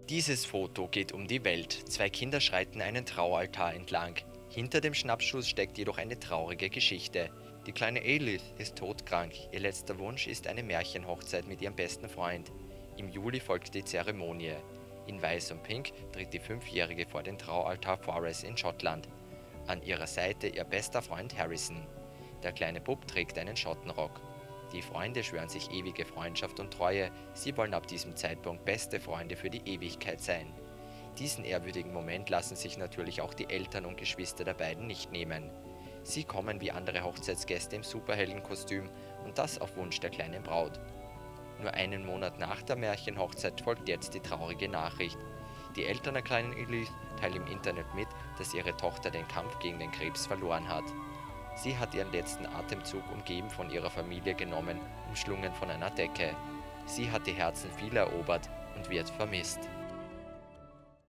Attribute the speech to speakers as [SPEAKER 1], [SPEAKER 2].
[SPEAKER 1] Dieses Foto geht um die Welt. Zwei Kinder schreiten einen Traualtar entlang. Hinter dem Schnappschuss steckt jedoch eine traurige Geschichte. Die kleine Elith ist todkrank. Ihr letzter Wunsch ist eine Märchenhochzeit mit ihrem besten Freund. Im Juli folgt die Zeremonie. In Weiß und Pink tritt die Fünfjährige vor den Traualtar Forres in Schottland. An ihrer Seite ihr bester Freund Harrison. Der kleine Bub trägt einen Schottenrock. Die Freunde schwören sich ewige Freundschaft und Treue. Sie wollen ab diesem Zeitpunkt beste Freunde für die Ewigkeit sein. Diesen ehrwürdigen Moment lassen sich natürlich auch die Eltern und Geschwister der beiden nicht nehmen. Sie kommen wie andere Hochzeitsgäste im Superheldenkostüm und das auf Wunsch der kleinen Braut. Nur einen Monat nach der Märchenhochzeit folgt jetzt die traurige Nachricht. Die Eltern der kleinen Elith teilen im Internet mit, dass ihre Tochter den Kampf gegen den Krebs verloren hat. Sie hat ihren letzten Atemzug umgeben von ihrer Familie genommen, umschlungen von einer Decke. Sie hat die Herzen vieler erobert und wird vermisst.